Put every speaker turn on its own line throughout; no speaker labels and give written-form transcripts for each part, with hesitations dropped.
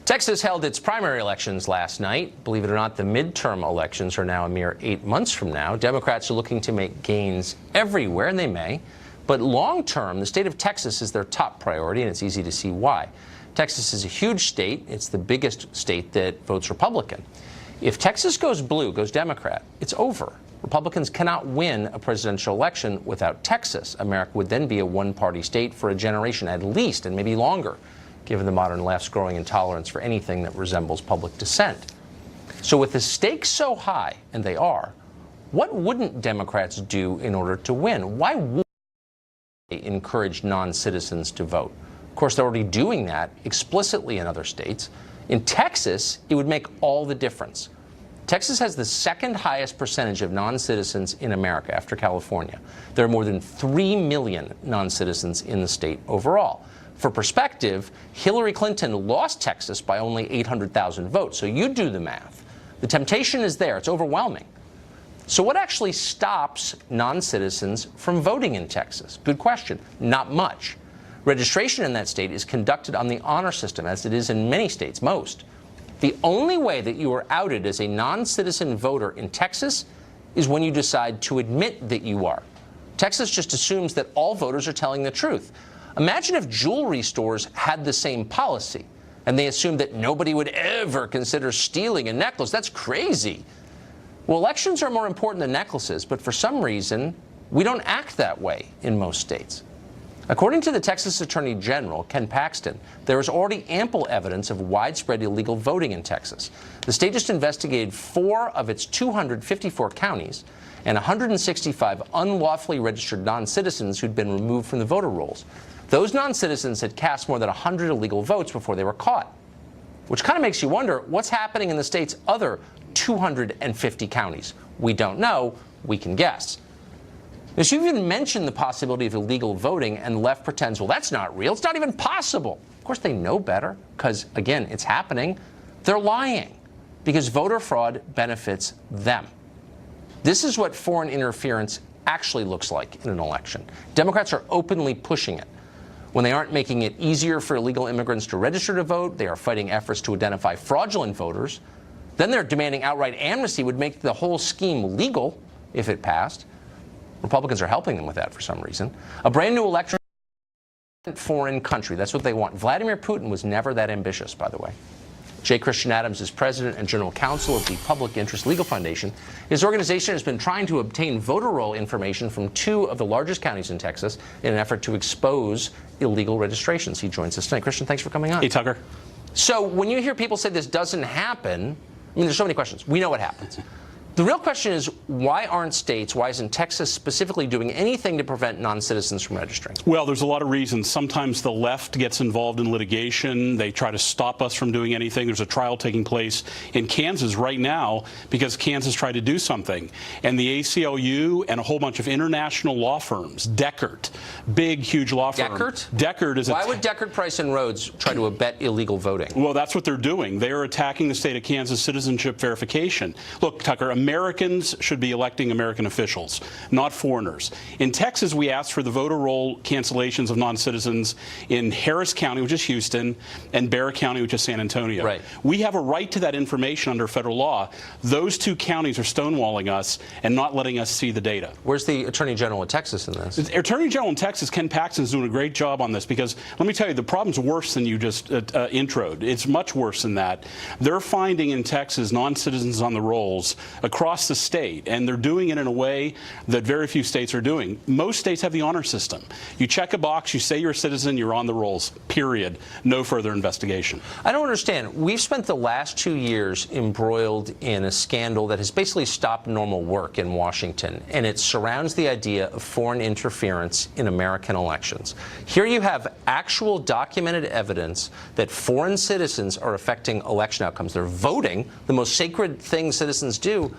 Texas held its primary elections last night. Believe it or not, the midterm elections are now a mere 8 months from now. Democrats are looking to make gains everywhere, and they may. But long term, the state of Texas is their top priority, and it's easy to see why. Texas is a huge state. It's the biggest state that votes Republican. If Texas goes blue, goes Democrat, it's over. Republicans cannot win a presidential election without Texas. America would then be a one-party state for a generation at least, and maybe longer, given the modern left's growing intolerance for anything that resembles public dissent. So with the stakes so high, and they are, what wouldn't Democrats do in order to win? Why would they encourage non-citizens to vote? Of course, they're already doing that explicitly in other states. In Texas, it would make all the difference. Texas has the second highest percentage of non-citizens in America after California. There are more than 3 million non-citizens in the state overall. For perspective, Hillary Clinton lost Texas by only 800,000 votes. So you do the math. The temptation is there. It's overwhelming. So what actually stops non-citizens from voting in Texas? Good question. Not much. Registration in that state is conducted on the honor system, as it is in many states, most. The only way that you are outed as a non-citizen voter in Texas is when you decide to admit that you are. Texas just assumes that all voters are telling the truth. Imagine if jewelry stores had the same policy, and they assumed that nobody would ever consider stealing a necklace. That's crazy. Well, elections are more important than necklaces, but for some reason, we don't act that way in most states. According to the Texas Attorney General, Ken Paxton, there is already ample evidence of widespread illegal voting in Texas. The state just investigated 4 of its 254 counties and 165 unlawfully registered non-citizens who'd been removed from the voter rolls. Those non-citizens had cast more than 100 illegal votes before they were caught, which kind of makes you wonder what's happening in the state's other 250 counties. We don't know. We can guess. As you even mentioned the possibility of illegal voting, and the left pretends, well, that's not real. It's not even possible. Of course, they know better because, again, it's happening. They're lying because voter fraud benefits them. This is what foreign interference actually looks like in an election. Democrats are openly pushing it. When they aren't making it easier for illegal immigrants to register to vote, they are fighting efforts to identify fraudulent voters. Then they're demanding outright amnesty would make the whole scheme legal if it passed. Republicans are helping them with that for some reason. A brand new election foreign country. That's what they want. Vladimir Putin was never that ambitious, by the way. J. Christian Adams is president and general counsel of the Public Interest Legal Foundation. His organization has been trying to obtain voter roll information from 2 of the largest counties in Texas in an effort to expose illegal registrations. He joins us tonight. Christian, thanks for coming on.
Hey, Tucker.
So when you hear people say this doesn't happen, I mean, there's so many questions. We know what happens. The real question is, why aren't states, why isn't Texas specifically doing anything to prevent non-citizens from registering?
Well, there's a lot of reasons. Sometimes the left gets involved in litigation. They try to stop us from doing anything. There's a trial taking place in Kansas right now because Kansas tried to do something. And the ACLU and a whole bunch of international law firms, Deckert, big, huge law firm.
Deckert?
Deckert is
Why would Deckert, Price and Rhodes try to abet illegal voting?
Well, that's what they're doing. They are attacking the state of Kansas citizenship verification. Look, Tucker, Americans should be electing American officials, not foreigners. In Texas, we asked for the voter roll cancellations of non-citizens in Harris County, which is Houston, and Bexar County, which is San Antonio.
Right.
We have a right to that information under federal law. Those 2 counties are stonewalling us and not letting us see the data.
Where's the Attorney General of Texas in this?
The Attorney General in Texas, Ken Paxton, is doing a great job on this because, let me tell you, the problem's worse than you just introed. It's much worse than that. They're finding in Texas non-citizens on the rolls across the state, and they're doing it in a way that very few states are doing. Most states have the honor system. You check a box, you say you're a citizen, you're on the rolls, period. No further investigation.
I don't understand. We've spent the last 2 years embroiled in a scandal that has basically stopped normal work in Washington, and it surrounds the idea of foreign interference in American elections. Here you have actual documented evidence that foreign citizens are affecting election outcomes. They're voting, the most sacred thing citizens do.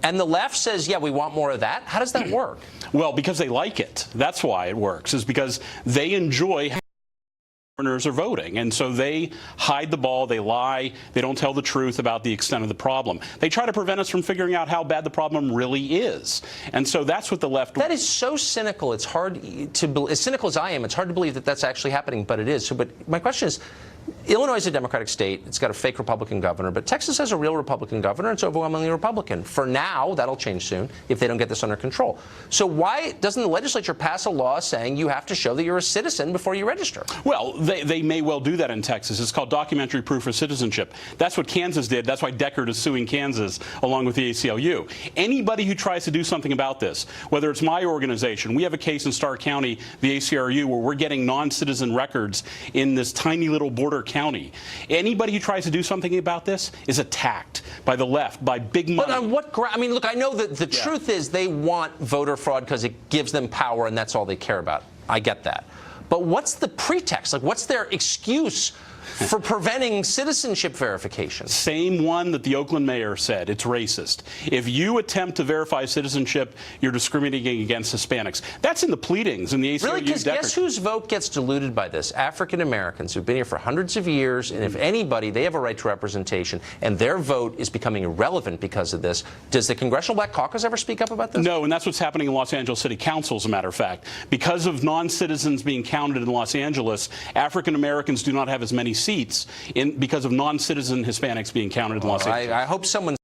And the left says, yeah, we want more of that. How does that work?
Well, because they like it. That's why it works, is because they enjoy how foreigners are voting. And so they hide the ball, they lie, they don't tell the truth about the extent of the problem. They try to prevent us from figuring out how bad the problem really is. And so that's what the left...
That is so cynical. It's hard to believe. As cynical as I am, it's hard to believe that that's actually happening, but it is. So, but my question is, Illinois is a Democratic state. It's got a fake Republican governor, but Texas has a real Republican governor. It's overwhelmingly Republican. For now, that'll change soon if they don't get this under control. So why doesn't the legislature pass a law saying you have to show that you're a citizen before you register?
Well, they may well do that in Texas. It's called documentary proof of citizenship. That's what Kansas did. That's why Deckard is suing Kansas along with the ACLU. Anybody who tries to do something about this, whether it's my organization, we have a case in Starr County, the ACRU, where we're getting non-citizen records in this tiny little border county. Anybody who tries to do something about this is attacked by the left, by big money.
But on what ground? I mean, look, I know that the truth is they want voter fraud because it gives them power and that's all they care about. I get that. But what's the pretext? Like, what's their excuse for preventing citizenship verification?
Same one that the Oakland mayor said. It's racist. If you attempt to verify citizenship, you're discriminating against Hispanics. That's in the pleadings in the ACLU.
Really? Because guess whose vote gets diluted by this? African Americans who've been here for hundreds of years, and if anybody, they have a right to representation, and their vote is becoming irrelevant because of this. Does the Congressional Black Caucus ever speak up about this?
No, and that's what's happening in Los Angeles City Council, as a matter of fact. Because of non-citizens being counted in Los Angeles, African Americans do not have as many seats because of non-citizen Hispanics being counted in Los Angeles.
I hope someone